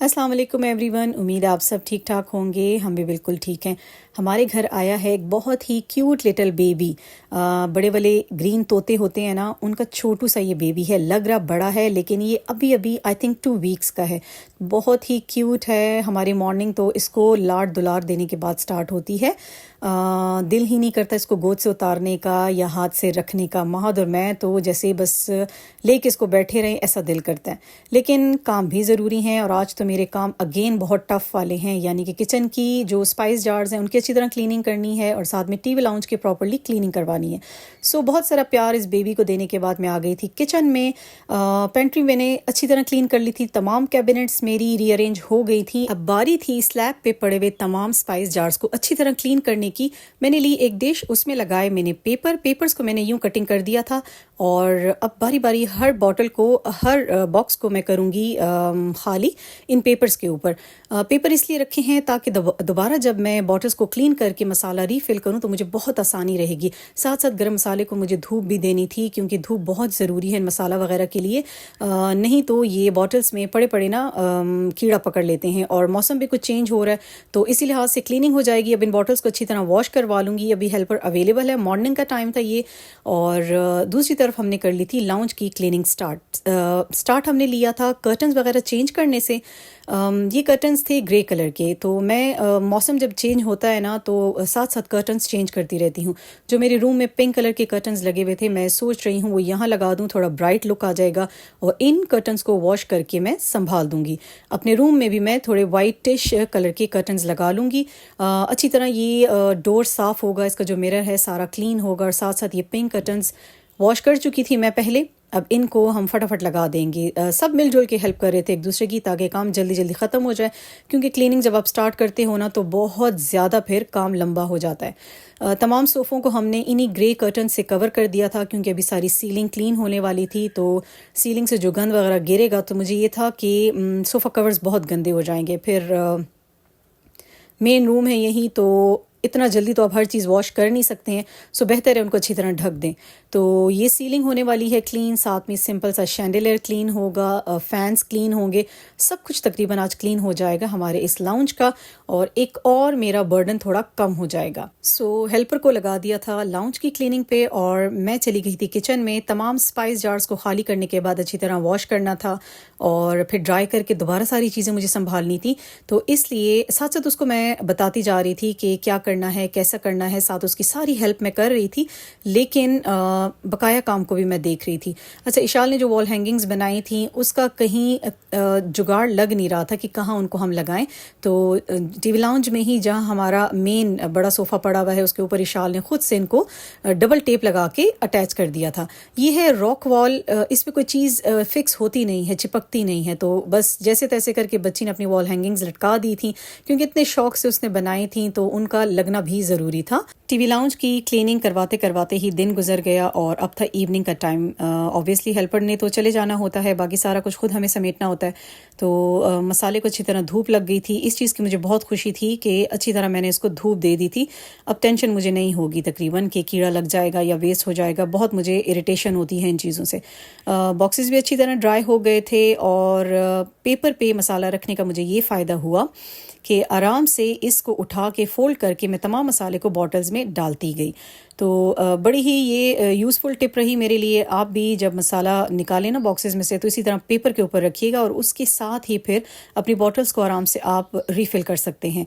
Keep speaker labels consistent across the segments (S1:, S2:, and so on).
S1: अस्सलाम वालेकुम एवरीवन। उम्मीद है आप सब ठीक ठाक होंगे। हम भी बिल्कुल ठीक हैं। हमारे घर आया है एक बहुत ही क्यूट लिटिल बेबी। बड़े वाले ग्रीन तोते होते हैं ना, उनका छोटू सा ये बेबी है। लग रहा बड़ा है लेकिन ये अभी अभी आई थिंक 2 वीक्स का है। बहुत ही क्यूट है। हमारी मॉर्निंग तो इसको लाड दुलार देने के बाद स्टार्ट होती है। दिल ही नहीं करता इसको गोद से उतारने का या हाथ से रखने का। महद और मैं तो जैसे बस लेके इसको बैठे रहें ऐसा दिल करता है। लेकिन काम भी ज़रूरी हैं और आज तो मेरे काम अगेन बहुत टफ़ वाले हैं, यानी कि किचन की जो स्पाइस जार्स हैं उनकी अच्छी तरह क्लीनिंग करनी है और साथ में टीवी लाउंज की प्रॉपर्ली क्लीनिंग करवानी है। सो बहुत सारा प्यार इस बेबी को देने के बाद मैं आ गई थी किचन में। पेंट्री मैंने अच्छी तरह क्लीन कर ली थी। तमाम कैबिनेट्स मेरी रीअरेंज हो गई थी। अब बारी थी स्लैब पे पड़े हुए तमाम स्पाइस जार्स को अच्छी तरह क्लीन करने की। मैंने ली एक डिश, उसमें लगाए मैंने पेपर्स को मैंने यूं कटिंग कर दिया था और अब बारी बारी हर बॉटल को, हर बॉक्स को मैं करूँगी खाली इन पेपर्स के ऊपर। पेपर इसलिए रखे हैं ताकि दोबारा जब मैं बॉटल्स को क्लीन करके मसाला रीफ़िल करूं तो मुझे बहुत आसानी रहेगी। साथ साथ गर्म मसाले को मुझे धूप भी देनी थी क्योंकि धूप बहुत ज़रूरी है मसाला वगैरह के लिए। नहीं तो ये बॉटल्स में पड़े पड़े ना कीड़ा पकड़ लेते हैं और मौसम भी कुछ चेंज हो रहा है तो इसी लिहाज से क्लीनिंग हो जाएगी। अब इन बॉटल्स को अच्छी तरह वॉश करवा लूँगी। अभी हेल्पर अवेलेबल है, मॉर्निंग का टाइम था ये। और दूसरी तरफ हमने कर ली थी लाउंज की क्लीनिंग स्टार्ट हमने लिया था कर्टन्स वगैरह चेंज करने से। ये कर्टन्स थे ग्रे कलर के, तो मैं मौसम जब चेंज होता है ना तो साथ साथ कर्टन्स चेंज करती रहती हूँ। जो मेरे रूम में पिंक कलर के कर्टन्स लगे हुए थे मैं सोच रही हूँ वो यहाँ लगा दूँ, थोड़ा ब्राइट लुक आ जाएगा और इन कर्टन्स को वॉश करके मैं संभाल दूँगी। अपने रूम में भी मैं थोड़े वाइटिश कलर के कर्टन्स लगा लूँगी। अच्छी तरह ये डोर साफ़ होगा, इसका जो मिरर है सारा क्लीन होगा और साथ साथ ये पिंक कर्टन्स वॉश कर चुकी थी मैं पहले। अब इनको हम फटाफट लगा देंगे। सब मिलजुल के हेल्प कर रहे थे एक दूसरे की ताकि काम जल्दी जल्दी ख़त्म हो जाए, क्योंकि क्लीनिंग जब आप स्टार्ट करते हो ना तो बहुत ज़्यादा फिर काम लंबा हो जाता है। तमाम सोफ़ों को हमने इन्हीं ग्रे कर्टन से कवर कर दिया था क्योंकि अभी सारी सीलिंग क्लीन होने वाली थी। तो सीलिंग से जो गंद वगैरह गिरेगा तो मुझे ये था कि सोफ़ा कवर्स बहुत गंदे हो जाएंगे। फिर मेन रूम है यही, तो इतना जल्दी तो आप हर चीज़ वॉश कर नहीं सकते हैं। सो बेहतर है उनको अच्छी तरह ढक दें। तो ये सीलिंग होने वाली है क्लीन, साथ में सिंपल सा शैंडिलियर क्लीन होगा, फैंस क्लीन होंगे, सब कुछ तकरीबन आज क्लीन हो जाएगा हमारे इस लाउंज का और एक और मेरा बर्डन थोड़ा कम हो जाएगा। सो हेल्पर को लगा दिया था लाउंज की क्लीनिंग पे और मैं चली गई थी किचन में। तमाम स्पाइस जार्स को खाली करने के बाद अच्छी तरह वॉश करना था और फिर ड्राई करके दोबारा सारी चीज़ें मुझे संभालनी थी। तो इसलिए साथ साथ उसको मैं बताती जा रही थी कि क्या करना है, कैसा करना है, साथ उसकी सारी हेल्प मैं कर रही थी, लेकिन बकाया काम को भी मैं देख रही थी। अच्छा, इशाल ने जो वॉल हैंगिंग्स बनाई थी उसका कहीं जुगाड़ लग नहीं रहा था कि कहाँ उनको हम लगाएं। तो टीवी लाउंज में ही जहाँ हमारा मेन बड़ा सोफ़ा पड़ा हुआ है उसके ऊपर इशाल ने खुद से इनको डबल टेप लगा के अटैच कर दिया था। ये है रॉक वॉल, इस पर कोई चीज़ फिक्स होती नहीं है, चिपकती नहीं है, तो बस जैसे तैसे करके बच्ची ने अपनी वॉल हैंगिंग्स लटका दी थी क्योंकि इतने शौक से उसने बनाई थी तो उनका लगना भी ज़रूरी था। टीवी लाउंज की क्लीनिंग करवाते करवाते ही दिन गुजर गया और अब था इवनिंग का टाइम। ऑब्वियसली हेल्पर ने तो चले जाना होता है, बाकी सारा कुछ खुद हमें समेटना होता है। तो मसाले को अच्छी तरह धूप लग गई थी। इस चीज़ की मुझे बहुत खुशी थी कि अच्छी तरह मैंने इसको धूप दे दी थी। अब टेंशन मुझे नहीं होगी तकरीबन कि कीड़ा लग जाएगा या वेस्ट हो जाएगा। बहुत मुझे इरिटेशन होती है इन चीज़ों से। बॉक्सेस भी अच्छी तरह ड्राई हो गए थे और पेपर पे मसाला रखने का मुझे ये फ़ायदा हुआ कि आराम से इसको उठा के फ़ोल्ड करके मैं तमाम मसाले को बॉटल्स में डालती गई। तो बड़ी ही ये यूज़फुल टिप रही मेरे लिए। आप भी जब मसाला निकालें ना बॉक्सेस में से तो इसी तरह पेपर के ऊपर रखिएगा और उसके साथ ही फिर अपनी बॉटल्स को आराम से आप रीफ़िल कर सकते हैं।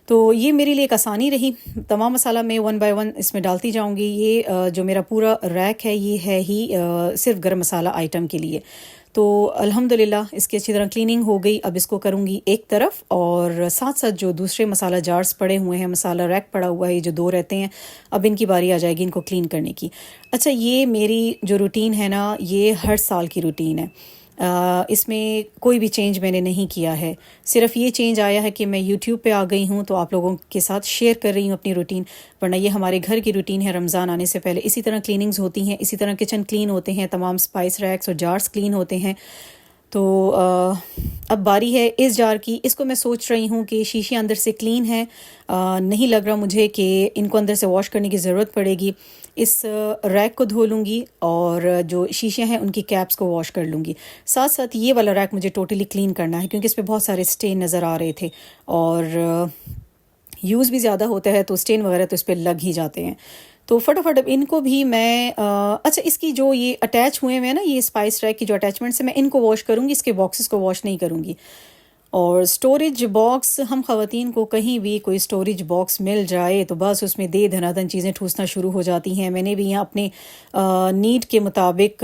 S1: तो ये मेरे लिए एक आसानी रही। तमाम मसाला मैं 1 बाय 1 इसमें डालती जाऊंगी। ये जो मेरा पूरा रैक है ये है ही सिर्फ गरम मसाला आइटम के लिए। तो अल्हम्दुलिल्लाह इसकी अच्छी तरह क्लीनिंग हो गई। अब इसको करूँगी एक तरफ और साथ साथ जो दूसरे मसाला जार्स पड़े हुए हैं, मसाला रैक पड़ा हुआ है, जो 2 रहते हैं, अब इनकी बारी आ जाएगी इनको क्लीन करने की। अच्छा, ये मेरी जो रूटीन है ना ये हर साल की रूटीन है। इसमें कोई भी चेंज मैंने नहीं किया है। सिर्फ ये चेंज आया है कि मैं यूट्यूब पे आ गई हूँ तो आप लोगों के साथ शेयर कर रही हूँ अपनी रूटीन, वरना ये हमारे घर की रूटीन है। रमज़ान आने से पहले इसी तरह क्लीनिंग्स होती हैं, इसी तरह किचन क्लीन होते हैं, तमाम स्पाइस रैक्स और जार्स क्लीन होते हैं। तो अब बारी है इस जार की। इसको मैं सोच रही हूँ कि शीशे अंदर से क्लीन है, नहीं लग रहा मुझे कि इनको अंदर से वॉश करने की ज़रूरत पड़ेगी। इस रैक को धो लूँगी और जो शीशियाँ हैं उनकी कैप्स को वॉश कर लूँगी। साथ साथ ये वाला रैक मुझे टोटली क्लीन करना है क्योंकि इस पे बहुत सारे स्टेन नज़र आ रहे थे और यूज़ भी ज़्यादा होता है तो स्टेन वगैरह तो इस पर लग ही जाते हैं। तो फटाफट अब इनको भी मैं अच्छा इसकी जो ये अटैच हुए हुए हैं ना, ये स्पाइस रैक की जो अटैचमेंट्स है मैं इनको वॉश करूँगी, इसके बॉक्सेस को वॉश नहीं करूँगी। और स्टोरेज बॉक्स, हम ख़वातीन को कहीं भी कोई स्टोरेज बॉक्स मिल जाए तो बस उसमें दे धनाधन चीज़ें ठूसना शुरू हो जाती हैं। मैंने भी यहाँ अपने नीड के मुताबिक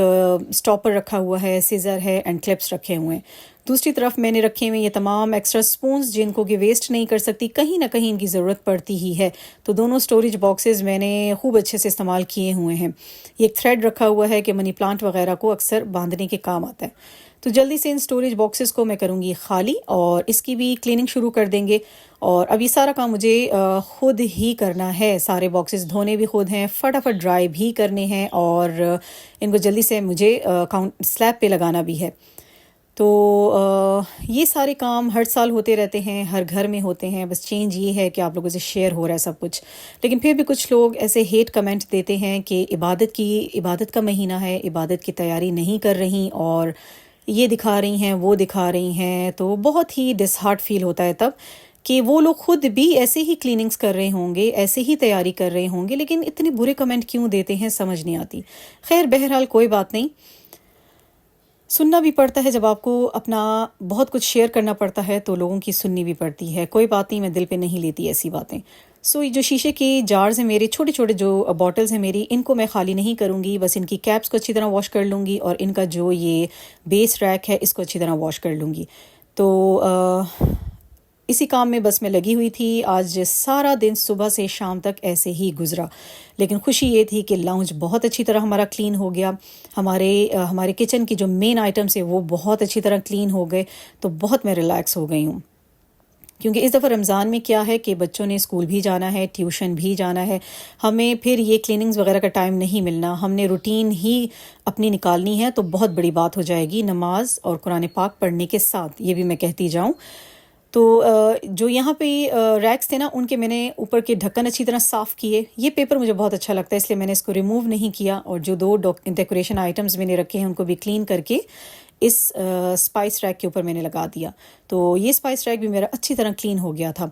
S1: स्टॉपर रखा हुआ है, सीज़र है एंड क्लिप्स रखे हुए हैं। दूसरी तरफ मैंने रखे हुए ये तमाम एक्स्ट्रा स्पून्स जिनको कि वेस्ट नहीं कर सकती, कहीं ना कहीं इनकी ज़रूरत पड़ती ही है। तो दोनों स्टोरेज बॉक्सेस मैंने खूब अच्छे से इस्तेमाल किए हुए हैं। ये एक थ्रेड रखा हुआ है कि मनी प्लांट वगैरह को अक्सर बांधने के काम आता है। तो जल्दी से इन स्टोरेज बॉक्सेस को मैं करूँगी खाली और इसकी भी क्लीनिंग शुरू कर देंगे। और अब ये सारा काम मुझे ख़ुद ही करना है, सारे बॉक्सेस धोने भी खुद हैं, फटाफट ड्राई भी करने हैं और इनको जल्दी से मुझे काउंट स्लैब पे लगाना भी है। तो ये सारे काम हर साल होते रहते हैं, हर घर में होते हैं, बस चेंज ये है कि आप लोगों से शेयर हो रहा है सब कुछ। लेकिन फिर भी कुछ लोग ऐसे हेट कमेंट देते हैं कि इबादत का महीना है, इबादत की तैयारी नहीं कर रही और ये दिखा रही हैं वो दिखा रही हैं। तो बहुत ही डिसहार्ट फील होता है तब कि वो लोग खुद भी ऐसे ही क्लीनिंग्स कर रहे होंगे, ऐसे ही तैयारी कर रहे होंगे, लेकिन इतने बुरे कमेंट क्यों देते हैं समझ नहीं आती। खैर बहरहाल कोई बात नहीं, सुनना भी पड़ता है। जब आपको अपना बहुत कुछ शेयर करना पड़ता है तो लोगों की सुननी भी पड़ती है। कोई बात नहीं, मैं दिल पे नहीं लेती ऐसी बातें। सो ये जो शीशे के जार्स हैं मेरे, छोटे छोटे जो बॉटल्स हैं मेरी, इनको मैं खाली नहीं करूँगी, बस इनकी कैप्स को अच्छी तरह वॉश कर लूँगी और इनका जो ये बेस रैक है इसको अच्छी तरह वॉश कर लूँगी। तो इसी काम में बस मैं लगी हुई थी। आज सारा दिन सुबह से शाम तक ऐसे ही गुजरा, लेकिन खुशी ये थी कि लाउंज बहुत अच्छी तरह हमारा क्लीन हो गया। हमारे किचन की जो मेन आइटम्स है वो बहुत अच्छी तरह क्लीन हो गए। तो बहुत मैं रिलैक्स हो गई हूँ क्योंकि इस दफ़ा रमज़ान में क्या है कि बच्चों ने स्कूल भी जाना है, ट्यूशन भी जाना है, हमें फिर ये क्लीनिंग्स वगैरह का टाइम नहीं मिलना, हमने रूटीन ही अपनी निकालनी है। तो बहुत बड़ी बात हो जाएगी नमाज और कुरान पाक पढ़ने के साथ, ये भी मैं कहती जाऊँ। तो जो यहाँ पे रैक्स थे ना, उनके मैंने ऊपर के ढक्कन अच्छी तरह साफ़ किए। ये पेपर मुझे बहुत अच्छा लगता है इसलिए मैंने इसको रिमूव नहीं किया। और जो दो डेकोरेशन आइटम्स मैंने रखे हैं उनको भी क्लीन करके इस स्पाइस रैक के ऊपर मैंने लगा दिया। तो ये स्पाइस रैक भी मेरा अच्छी तरह क्लीन हो गया था।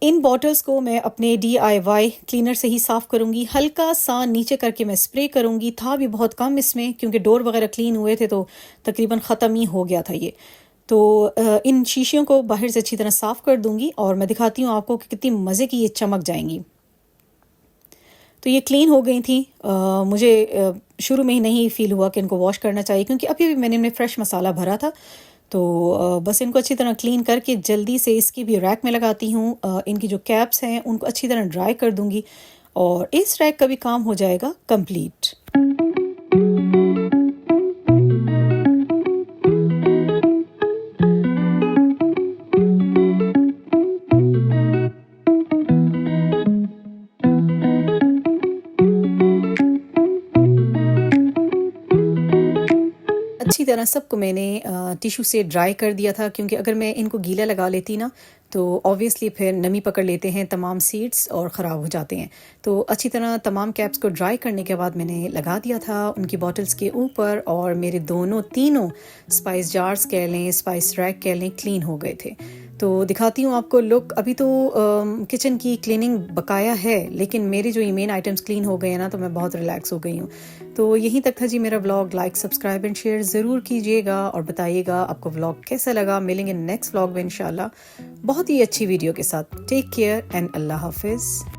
S1: इन बॉटल्स को मैं अपने DIY क्लीनर से ही साफ़ करूँगी, हल्का सा नीचे करके मैं स्प्रे करूँगी। था भी बहुत कम इसमें क्योंकि डोर वगैरह क्लीन हुए थे तो तकरीबन ख़त्म ही हो गया था ये। तो इन शीशियों को बाहर से अच्छी तरह साफ़ कर दूँगी और मैं दिखाती हूँ आपको कि कितनी मज़े की ये चमक जाएंगी। तो ये क्लीन हो गई थी। मुझे शुरू में ही नहीं फ़ील हुआ कि इनको वॉश करना चाहिए क्योंकि अभी भी मैंने इनमें फ़्रेश मसाला भरा था। तो बस इनको अच्छी तरह क्लीन करके जल्दी से इसकी भी रैक में लगाती हूँ। इनकी जो कैप्स हैं उनको अच्छी तरह ड्राई कर दूँगी और इस रैक का भी काम हो जाएगा कंप्लीट। अच्छी तरह सबको मैंने टिश्यू से ड्राई कर दिया था क्योंकि अगर मैं इनको गीला लगा लेती ना तो ऑब्वियसली फिर नमी पकड़ लेते हैं तमाम सीड्स और ख़राब हो जाते हैं। तो अच्छी तरह तमाम कैप्स को ड्राई करने के बाद मैंने लगा दिया था उनकी बॉटल्स के ऊपर और मेरे तीनों स्पाइस जार्स कह लें, स्पाइस रैक कह लें, क्लीन हो गए थे। तो दिखाती हूँ आपको लुक। अभी तो किचन की क्लीनिंग बकाया है लेकिन मेरे जो ये मेन आइटम्स क्लीन हो गए हैं ना तो मैं बहुत रिलैक्स हो गई हूँ। तो यहीं तक था जी मेरा vlog. Like, subscribe and share ज़रूर कीजिएगा और बताइएगा आपको व्लॉग कैसा लगा। मिलेंगे नेक्स्ट व्लॉग में इंशाल्लाह बहुत ही अच्छी वीडियो के साथ। टेक केयर एंड अल्लाह हाफिज़।